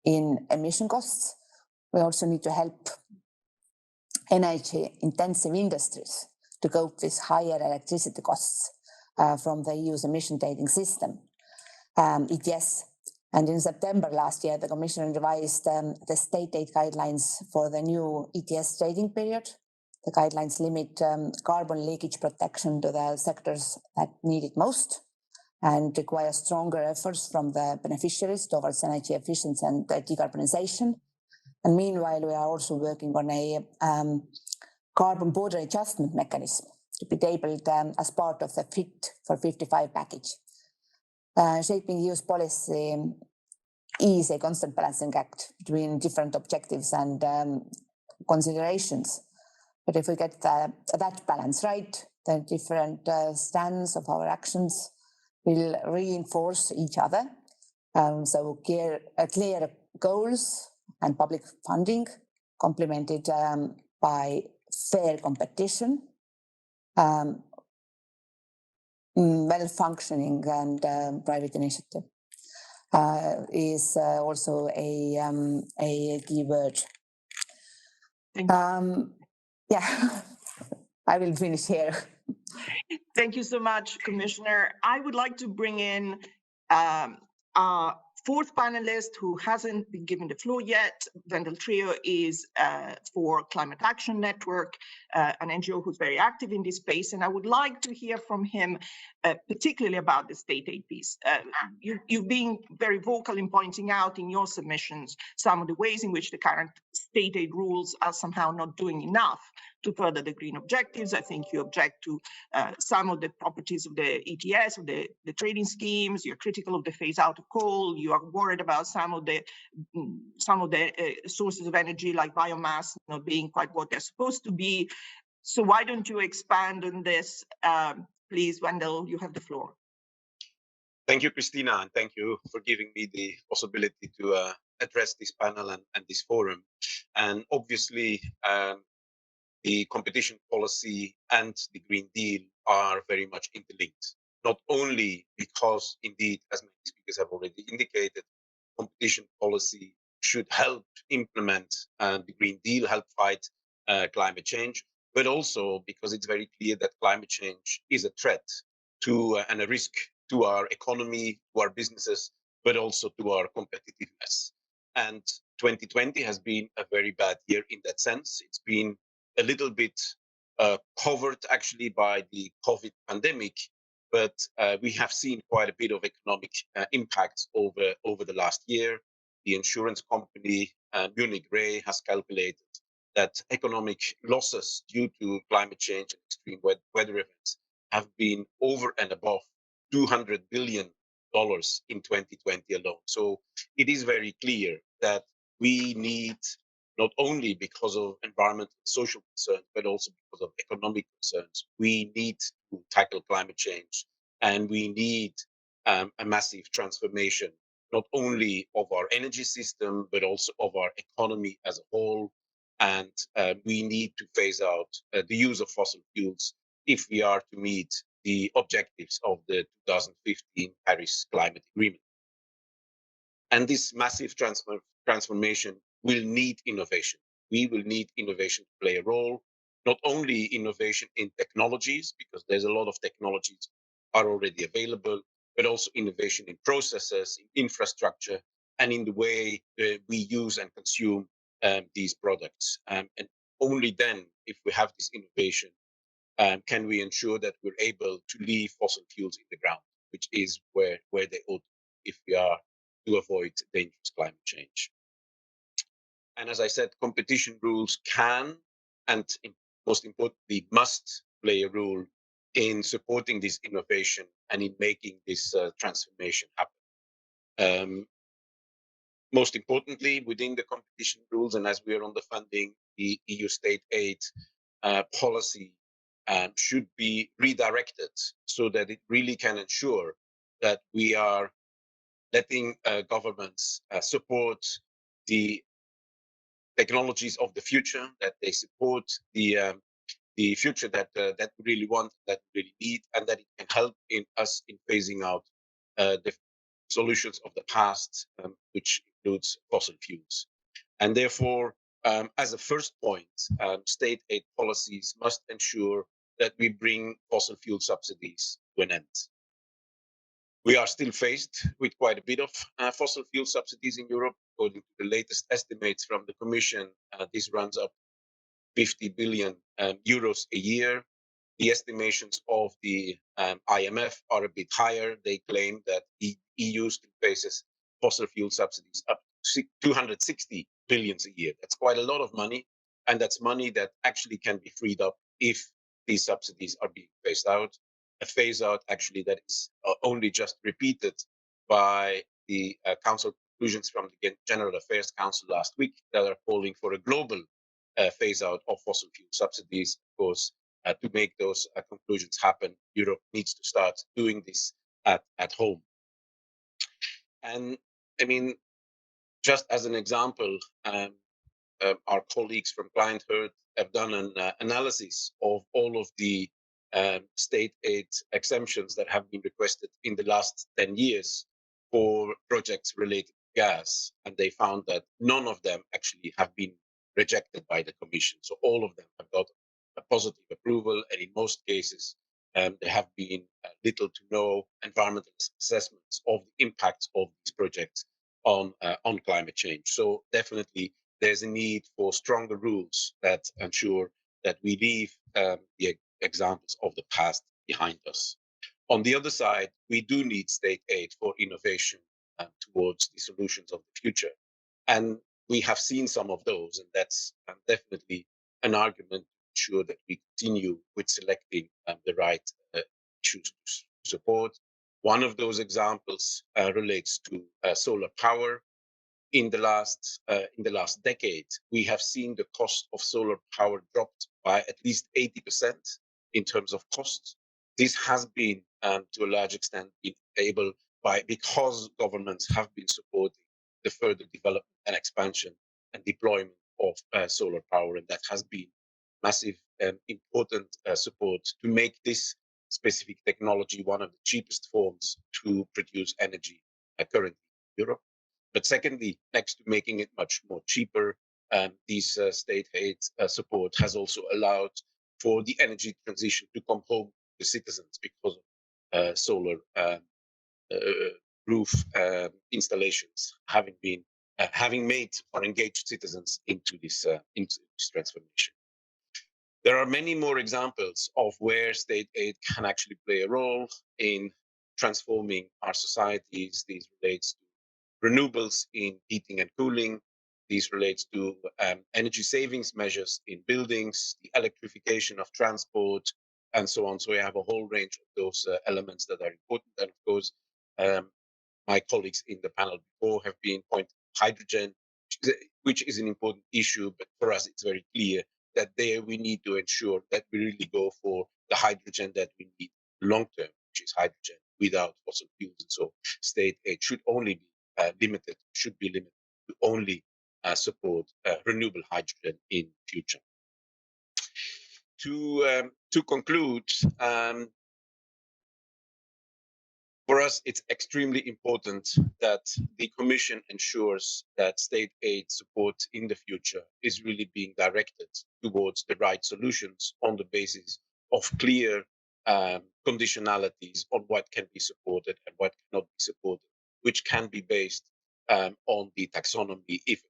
in emission costs. We also need to help energy-intensive industries to cope with higher electricity costs from the EU's emission trading system, ETS. And in September last year, the Commission revised the state aid guidelines for the new ETS trading period. The guidelines limit carbon leakage protection to the sectors that need it most and require stronger efforts from the beneficiaries towards energy efficiency and decarbonization. And meanwhile, we are also working on a carbon border adjustment mechanism to be tabled as part of the Fit for 55 package. Shaping EU's policy is a constant balancing act between different objectives and considerations. But if we get that balance right, the different strands of our actions will reinforce each other. So clear goals and public funding complemented by fair competition, well-functioning and private initiative is also a key word. Thank you. Yeah, I will finish here. Thank you so much, Commissioner. I would like to bring in our fourth panelist who hasn't been given the floor yet. Wendell Trio is for Climate Action Network, an NGO who's very active in this space. And I would like to hear from him, particularly about the state aid piece. You've been very vocal in pointing out in your submissions some of the ways in which the current state aid rules are somehow not doing enough to further the green objectives. I think you object to some of the properties of the ETS, of the trading schemes. You're critical of the phase out of coal. You are worried about some of the sources of energy like biomass not being quite what they're supposed to be. So why don't you expand on this? Please, Wendell, you have the floor. Thank you, Christina, and thank you for giving me the possibility to address this panel and this forum. And obviously, the competition policy and the Green Deal are very much interlinked, not only because, indeed, as many speakers have already indicated, competition policy should help implement the Green Deal, help fight climate change, but also because it's very clear that climate change is a threat to and a risk to our economy, to our businesses, but also to our competitiveness. And 2020 has been a very bad year in that sense. It's been a little bit covered actually by the COVID pandemic, but we have seen quite a bit of economic impact over the last year. The insurance company Munich Re has calculated that economic losses due to climate change and extreme weather events have been over and above $200 billion in 2020 alone. So it is very clear that we need, not only because of environmental and social concerns, but also because of economic concerns, we need to tackle climate change, and we need a massive transformation, not only of our energy system, but also of our economy as a whole. And we need to phase out the use of fossil fuels if we are to meet the objectives of the 2015 Paris Climate Agreement. And this massive transformation will need innovation. We will need innovation to play a role, not only innovation in technologies, because there's a lot of technologies are already available, but also innovation in processes, in infrastructure, and in the way we use and consume these products. And only then, if we have this innovation, can we ensure that we're able to leave fossil fuels in the ground, which is where they ought if we are to avoid dangerous climate change. And as I said, competition rules can, and most importantly, must play a role in supporting this innovation and in making this transformation happen. Most importantly, within the competition rules, and as we are on the funding, the EU state aid policy should be redirected so that it really can ensure that we are letting governments support the technologies of the future, that they support the future that we really want, that we really need, and that it can help in us in phasing out the solutions of the past, which includes fossil fuels. And therefore, as a first point, state aid policies must ensure that we bring fossil fuel subsidies to an end. We are still faced with quite a bit of fossil fuel subsidies in Europe. According to the latest estimates from the Commission, this runs up 50 billion euros a year. The estimations of the IMF are a bit higher. They claim that the EU still faces fossil fuel subsidies up to 260 billion a year. That's quite a lot of money, and that's money that actually can be freed up if these subsidies are being phased out. A phase out actually that is only just repeated by the Council conclusions from the General Affairs Council last week that are calling for a global phase out of fossil fuel subsidies. Of course, to make those conclusions happen, Europe needs to start doing this at home. And I mean, just as an example, our colleagues from Client Earth have done an analysis of all of the state aid exemptions that have been requested in the last 10 years for projects related to gas. And they found that none of them actually have been rejected by the Commission. So all of them have got a positive approval. And in most cases, there have been little to no environmental assessments of the impacts of these projects on climate change. So definitely there's a need for stronger rules that ensure that we leave the examples of the past behind us. On the other side, we do need state aid for innovation towards the solutions of the future. And we have seen some of those, and that's definitely an argument to ensure that we continue with selecting the right issues to support. One of those examples relates to solar power. In the last decade, we have seen the cost of solar power dropped by at least 80% in terms of costs. This has been, to a large extent, been able because governments have been supporting the further development and expansion and deployment of solar power, and that has been massive and important support to make this specific technology one of the cheapest forms to produce energy currently in Europe. But secondly, next to making it much more cheaper, these state aid support has also allowed for the energy transition to come home to citizens because of solar roof installations having made or engaged citizens into this transformation. There are many more examples of where state aid can actually play a role in transforming our societies. These relates to renewables in heating and cooling. These relates to energy savings measures in buildings, the electrification of transport, and so on. So we have a whole range of those elements that are important. And of course, my colleagues in the panel before have been pointing to hydrogen, which is an important issue. But for us, it's very clear that there we need to ensure that we really go for the hydrogen that we need long term, which is hydrogen without fossil fuels. And so state aid should only be limited to only support renewable hydrogen in future. To conclude, for us, it's extremely important that the Commission ensures that state aid support in the future is really being directed towards the right solutions on the basis of clear conditionalities on what can be supported and what cannot be supported, which can be based on the taxonomy, if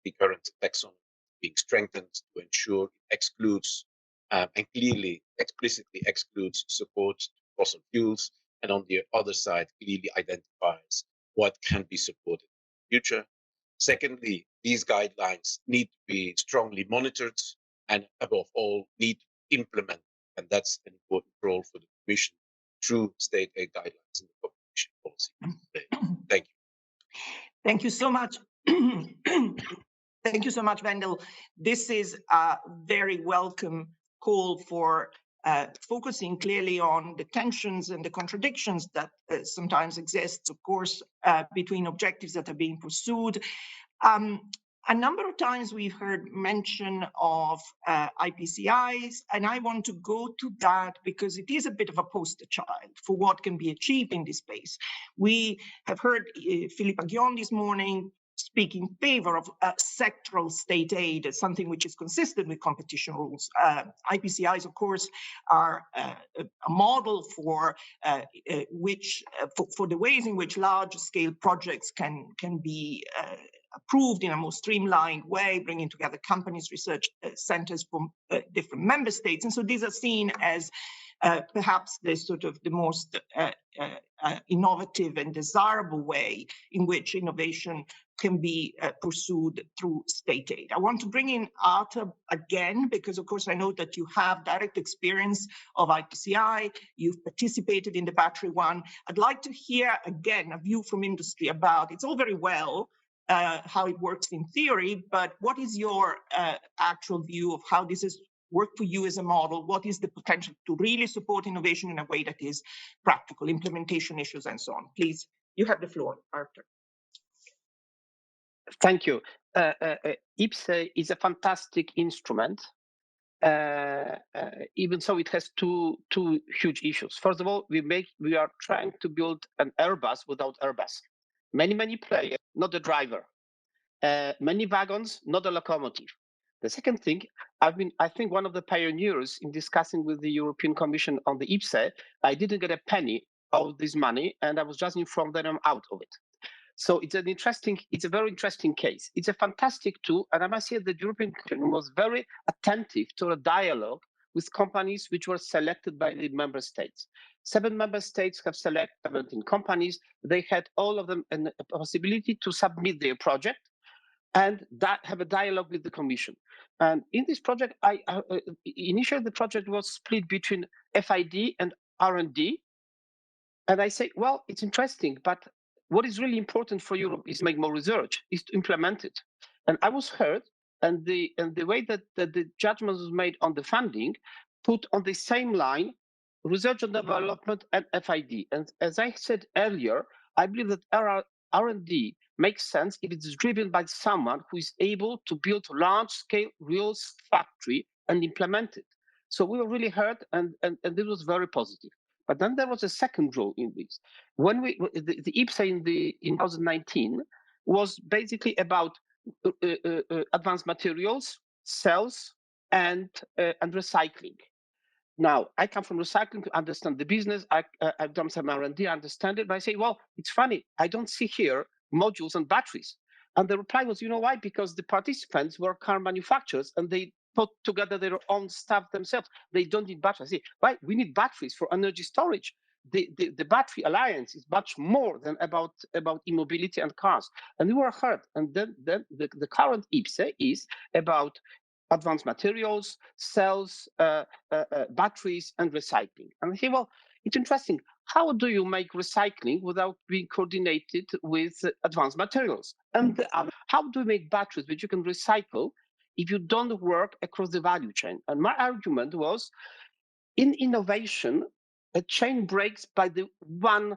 the current taxonomy being strengthened to ensure it excludes and clearly, explicitly excludes support to fossil fuels, and on the other side, clearly identifies what can be supported in the future. Secondly, these guidelines need to be strongly monitored and above all need to be implemented. And that's an important role for the Commission through state aid guidelines in the competition policy. Thank you. Thank you so much. Thank you so much, Wendell. This is a very welcome call for focusing clearly on the tensions and the contradictions that sometimes exist, of course, between objectives that are being pursued. A number of times we've heard mention of IPCIs, and I want to go to that because it is a bit of a poster child for what can be achieved in this space. We have heard Philippe Aghion this morning speak in favor of sectoral state aid as something which is consistent with competition rules. IPCIs, of course, are a model for the ways in which large-scale projects can be approved in a more streamlined way, bringing together companies, research centers from different member states. And so these are seen as perhaps the most innovative and desirable way in which innovation can be pursued through state aid. I want to bring in Arta again, because of course I know that you have direct experience of IPCI, you've participated in the battery one. I'd like to hear again a view from industry about, it's all very well how it works in theory, but what is your actual view of how this has worked for you as a model? What is the potential to really support innovation in a way that is practical, implementation issues and so on? Please, you have the floor, Arthur. Thank you. IPCEI is a fantastic instrument. Even so, it has two huge issues. First of all, we are trying to build an Airbus without Airbus. Many players, not the driver. Many wagons, not the locomotive. The second thing, I think, one of the pioneers in discussing with the European Commission on the IPCEI. I didn't get a penny of this money, and I was just informed that I'm out of it. So it's a very interesting case. It's a fantastic tool, and I must say that the European Commission was very attentive to a dialogue with companies which were selected by the member states. 7 member states have selected 17 companies. They had all of them a possibility to submit their project and have a dialogue with the Commission. And in this project, initially the project was split between FID and R&D. And I say, well, it's interesting, but what is really important for Europe is make more research, is to implement it. And I was heard, and the way that the judgment was made on the funding put on the same line research and development and FID. And as I said earlier, I believe that R&D makes sense if it's driven by someone who is able to build large-scale real factory and implement it. So we were really heard, and this was very positive. But then there was a second rule in this. When the IPCEI in 2019 was basically about advanced materials, cells, and recycling. Now, I come from recycling to understand the business. I've done some R&D, I understand it, but I say, well, it's funny. I don't see here modules and batteries. And the reply was, you know why? Because the participants were car manufacturers and they put together their own stuff themselves. They don't need batteries. See, why? We need batteries for energy storage. The Battery Alliance is much more than about e-mobility and cars. And we were heard. And then the current IPCEI is about advanced materials, cells, batteries, and recycling. And I say, well, it's interesting. How do you make recycling without being coordinated with advanced materials? And how do you make batteries which you can recycle if you don't work across the value chain? And my argument was, in innovation, a chain breaks by the one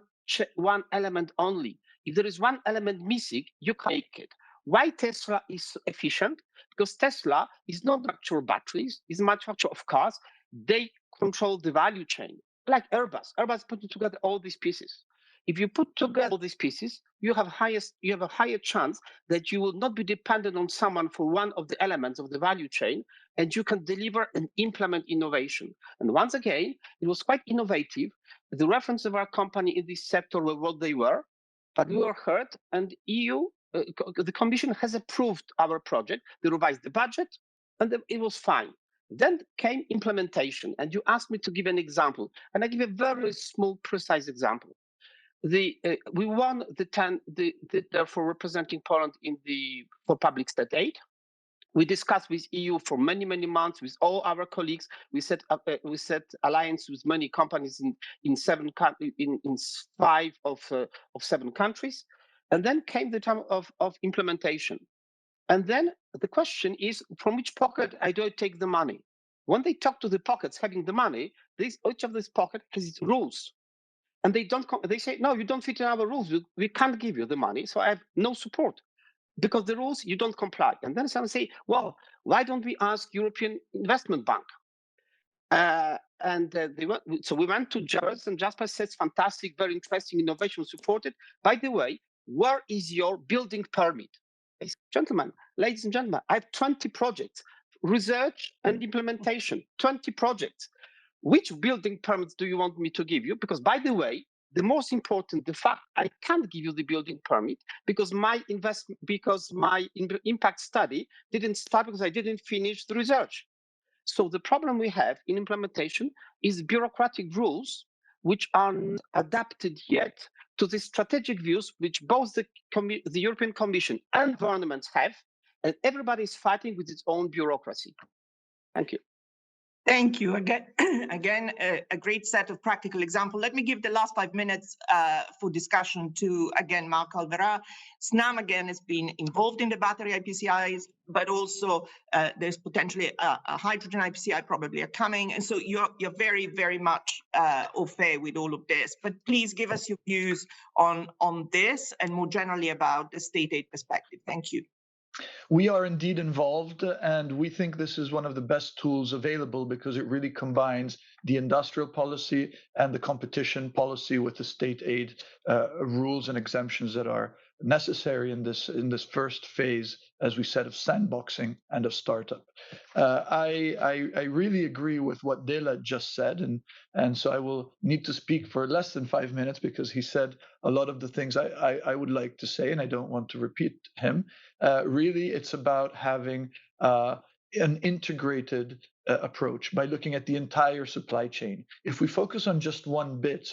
element only. If there is one element missing, you can't make it. Why Tesla is so efficient? Because Tesla is not manufacturer of batteries, it's manufacturer of cars. They control the value chain, like Airbus. Airbus putting together all these pieces. If you put together all these pieces, you have a higher chance that you will not be dependent on someone for one of the elements of the value chain, and you can deliver and implement innovation. And once again, it was quite innovative. The reference of our company in this sector were what they were, but we were heard, and the Commission has approved our project. They revised the budget, and it was fine. Then came implementation, and you asked me to give an example, and I give a very small, precise example. We won for representing Poland for public state aid. We discussed with EU for many months with all our colleagues. We set alliance with many companies in 5 of 7 countries, and then came the time of implementation. And then the question is, from which pocket do I take the money? When they talk to the pockets having the money, each of these pockets has its rules. And they say, no, you don't fit in our rules. We can't give you the money. So I have no support because the rules, you don't comply. And then some say, well, why don't we ask European Investment Bank? So we went to Jaspers, and Jaspers says, fantastic, very interesting, innovation supported. By the way, where is your building permit? Ladies and gentlemen, I have 20 projects, research and implementation, 20 projects. Which building permits do you want me to give you? Because, by the way, the most important, the fact I can't give you the building permit because my impact study didn't start because I didn't finish the research. So the problem we have in implementation is bureaucratic rules which are not adapted yet to the strategic views which both the European Commission and governments have, and everybody is fighting with its own bureaucracy. Thank you. Thank you. Again, a great set of practical examples. Let me give the last 5 minutes for discussion to, again, Marc Alverà. Snam, again, has been involved in the battery IPCIs, but also there's potentially a hydrogen IPCI probably coming. And so you're very, very much au fait with all of this. But please give us your views on this and more generally about the state aid perspective. Thank you. We are indeed involved, and we think this is one of the best tools available because it really combines the industrial policy and the competition policy with the state aid rules and exemptions that are necessary in this first phase, as we said, of sandboxing and of startup. I really agree with what Dela just said, and so I will need to speak for less than 5 minutes because he said a lot of the things I would like to say, and I don't want to repeat him. Really, it's about having an integrated approach by looking at the entire supply chain. If we focus on just one bit,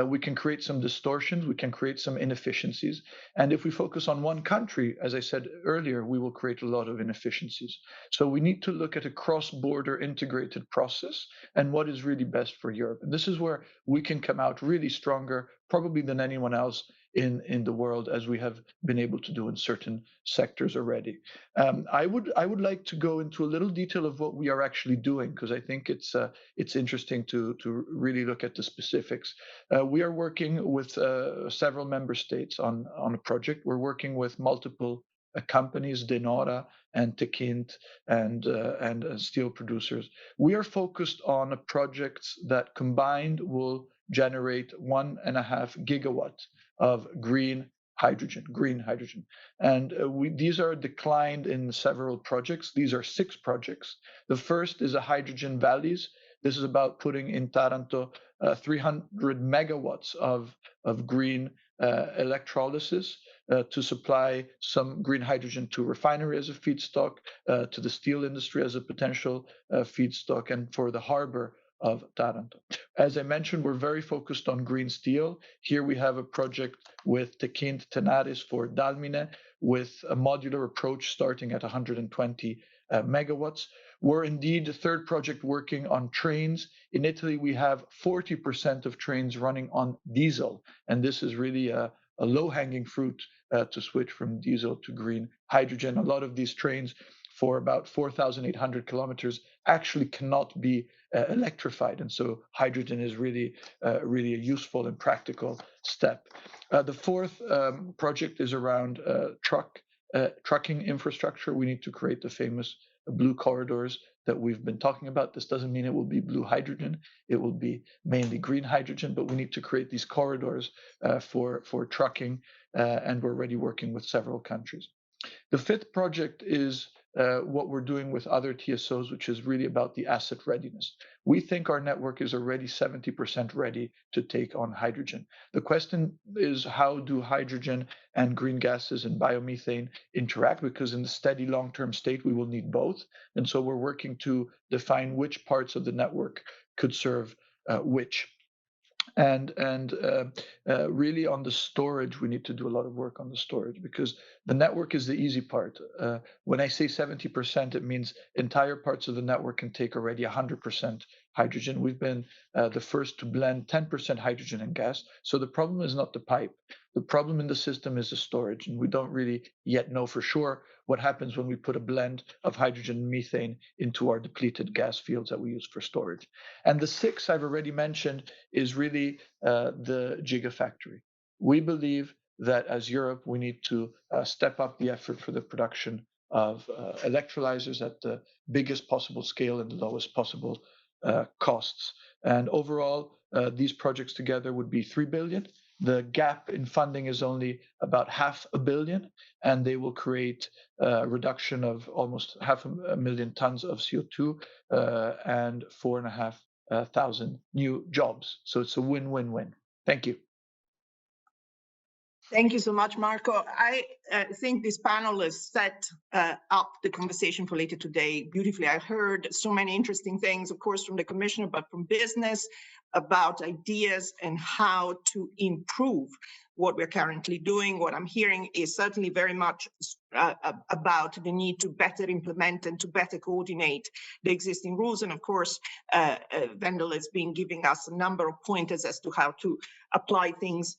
we can create some distortions, we can create some inefficiencies. And if we focus on one country, as I said earlier, we will create a lot of inefficiencies. So we need to look at a cross-border integrated process and what is really best for Europe. And this is where we can come out really stronger, probably than anyone else in the world, as we have been able to do in certain sectors already. I would like to go into a little detail of what we are actually doing, because I think it's interesting to really look at the specifics. We are working with several member states on a project. We're working with multiple companies, De Nora and Techint and steel producers. We are focused on projects that combined will generate 1.5 gigawatts of green hydrogen. And these are declined in several projects. These are 6 projects. The first is a hydrogen valleys. This is about putting in Taranto 300 megawatts of green electrolysis to supply some green hydrogen to refinery as a feedstock, to the steel industry as a potential feedstock, and for the harbor of Taranto. As I mentioned, we're very focused on green steel. Here we have a project with Techint Tenaris for Dalmine, with a modular approach starting at 120 megawatts. We're indeed the third project working on trains. In Italy, we have 40% of trains running on diesel, and this is really a low-hanging fruit to switch from diesel to green hydrogen. A lot of these trains, for about 4,800 kilometers, actually cannot be electrified, and so hydrogen is really a useful and practical step. The fourth project is around trucking infrastructure. We need to create the famous blue corridors that we've been talking about. This doesn't mean it will be blue hydrogen. It will be mainly green hydrogen, but we need to create these corridors for trucking, and we're already working with several countries. The fifth project is what we're doing with other TSOs, which is really about the asset readiness. We think our network is already 70% ready to take on hydrogen. The question is, how do hydrogen and green gases and biomethane interact? Because in the steady long-term state, we will need both. And so we're working to define which parts of the network could serve which. And really on the storage, we need to do a lot of work on the storage, because the network is the easy part. When I say 70%, it means entire parts of the network can take already 100% hydrogen. We've been the first to blend 10% hydrogen and gas. So the problem is not the pipe. The problem in the system is the storage, and we don't really yet know for sure what happens when we put a blend of hydrogen and methane into our depleted gas fields that we use for storage. And the sixth I've already mentioned is really the gigafactory. We believe that as Europe, we need to step up the effort for the production of electrolyzers at the biggest possible scale and the lowest possible costs. And overall, these projects together would be 3 billion. The gap in funding is only about 500 million, and they will create a reduction of almost 500,000 tons of CO2 and 4,500 new jobs. So it's a win-win-win. Thank you. Thank you so much, Marco. I think this panel has set up the conversation for later today beautifully. I heard so many interesting things, of course, from the commissioner, but from business, about ideas and how to improve what we're currently doing. What I'm hearing is certainly very much about the need to better implement and to better coordinate the existing rules. And of course, Wendell has been giving us a number of pointers as to how to apply things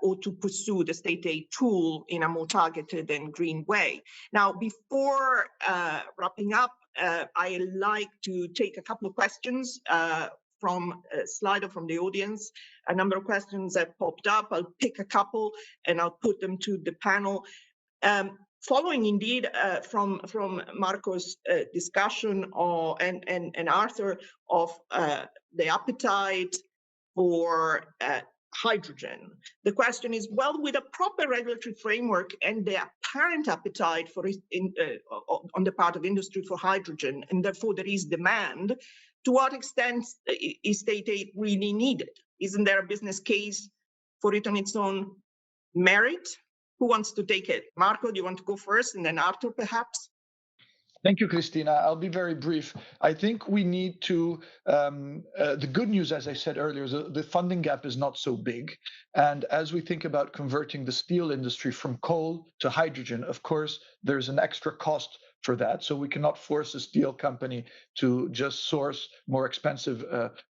or to pursue the state aid tool in a more targeted and green way. Now, before wrapping up, I like to take a couple of questions from Slido from the audience. A number of questions have popped up. I'll pick a couple and I'll put them to the panel. Following indeed from Marco's discussion and Arthur of the appetite for hydrogen. The question is, well, with a proper regulatory framework and the apparent appetite for on the part of industry for hydrogen, and therefore there is demand, to what extent is state aid really needed? Isn't there a business case for it on its own merit? Who wants to take it? Marco, do you want to go first, and then Arthur, perhaps? Thank you, Cristina. I'll be very brief. I think we need to, the good news, as I said earlier, is the funding gap is not so big. And as we think about converting the steel industry from coal to hydrogen, of course, there's an extra cost for that. So we cannot force a steel company to just source more expensive,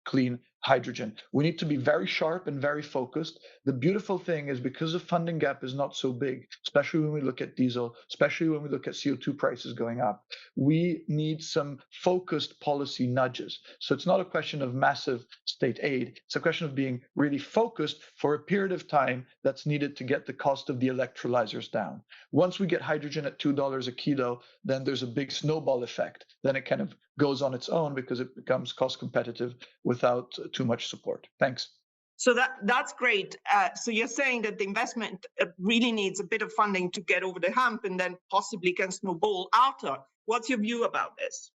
clean hydrogen. We need to be very sharp and very focused. The beautiful thing is, because the funding gap is not so big, especially when we look at diesel, especially when we look at CO2 prices going up, we need some focused policy nudges. So it's not a question of massive state aid. It's a question of being really focused for a period of time that's needed to get the cost of the electrolyzers down. Once we get hydrogen at $2 a kilo, then there's a big snowball effect. Then it kind of goes on its own because it becomes cost competitive without too much support. Thanks. So that's great. So you're saying that the investment really needs a bit of funding to get over the hump, and then possibly can snowball. Arthur, what's your view about this?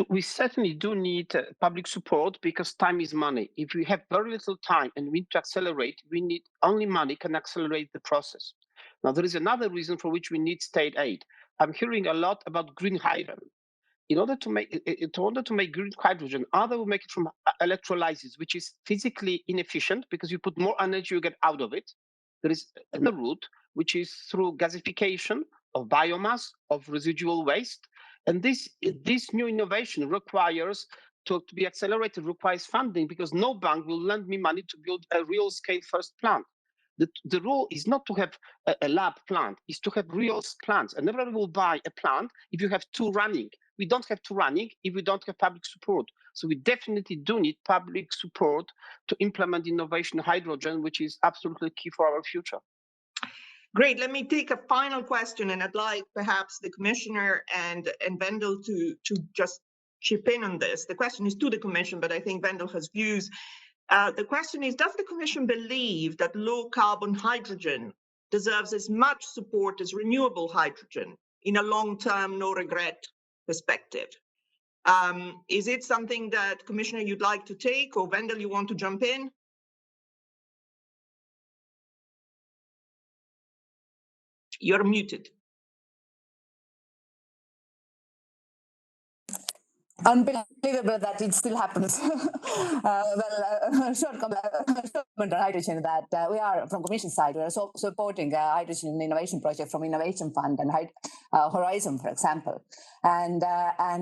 We certainly do need public support, because time is money. If we have very little time and we need to accelerate, we need only money can accelerate the process. Now, there is another reason for which we need state aid. I'm hearing a lot about green hydrogen. In order to make green hydrogen, either we make it from electrolysis, which is physically inefficient because you put more energy you get out of it. There is another route, which is through gasification of biomass, of residual waste. And this new innovation requires to be accelerated, requires funding, because no bank will lend me money to build a real scale first plant. The rule is not to have a lab plant, is to have real plants. And everybody will buy a plant if you have two running. We don't have two running if we don't have public support. So we definitely do need public support to implement innovation hydrogen, which is absolutely key for our future. Great. Let me take a final question, and I'd like perhaps the Commissioner and Wendel to just chip in on this. The question is to the Commission, but I think Wendel has views. The question is, does the Commission believe that low carbon hydrogen deserves as much support as renewable hydrogen in a long-term, no regret perspective? Is it something that, Commissioner, you'd like to take, or Wendel, you want to jump in? You're muted. Unbelievable that it still happens. Short comment on hydrogen, that we are, from Commission side, we are supporting a hydrogen innovation project from Innovation Fund and Horizon, for example. And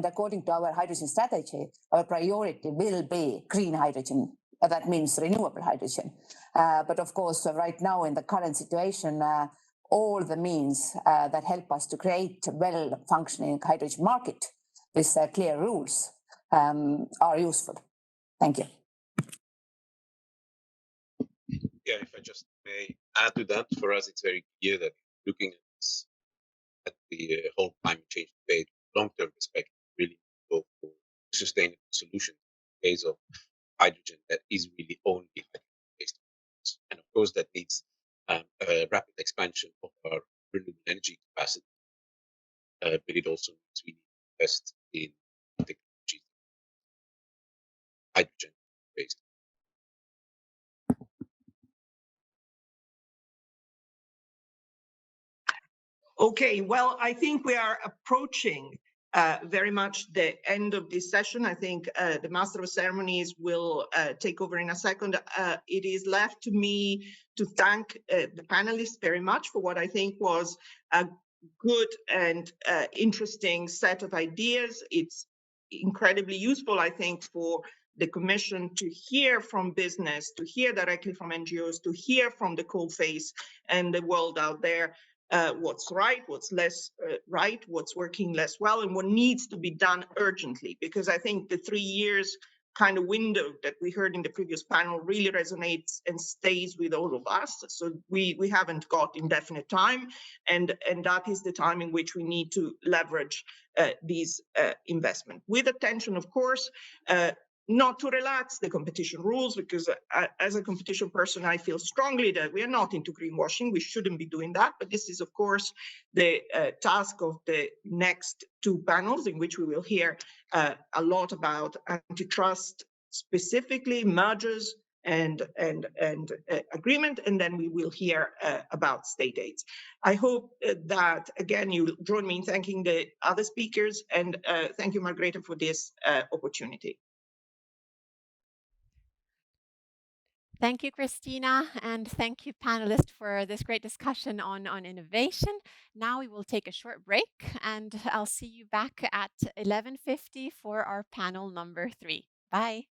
according to our hydrogen strategy, our priority will be green hydrogen. That means renewable hydrogen. But of course, right now in the current situation, all the means that help us to create a well-functioning hydrogen market with clear rules are useful. Thank you. Yeah, if I just may add to that, for us, it's very clear that looking at the whole climate change debate, long-term perspective, really go for sustainable solutions in case of hydrogen that is really only hydrogen-based. And of course, that needs a rapid expansion of our renewable energy capacity, but it also needs we invest in technology hydrogen based. Okay, well, I think we are approaching very much the end of this session. I think the Master of Ceremonies will take over in a second. It is left to me to thank the panelists very much for what I think was a good and interesting set of ideas. It's incredibly useful, I think, for the Commission to hear from business, to hear directly from NGOs, to hear from the coalface and the world out there, what's right, what's less right, what's working less well, and what needs to be done urgently. Because I think the 3 years kind of window that we heard in the previous panel really resonates and stays with all of us. So we haven't got indefinite time, and that is the time in which we need to leverage these investments. With attention, of course, not to relax the competition rules, because as a competition person, I feel strongly that we are not into greenwashing. We shouldn't be doing that. But this is, of course, the task of the next two panels, in which we will hear a lot about antitrust, specifically mergers and agreement, and then we will hear about state aids. I hope that, again, you join me in thanking the other speakers, and thank you, Margrethe, for this opportunity. Thank you, Christina, and thank you, panelists, for this great discussion on innovation. Now we will take a short break, and I'll see you back at 11:50 for our panel number 3. Bye.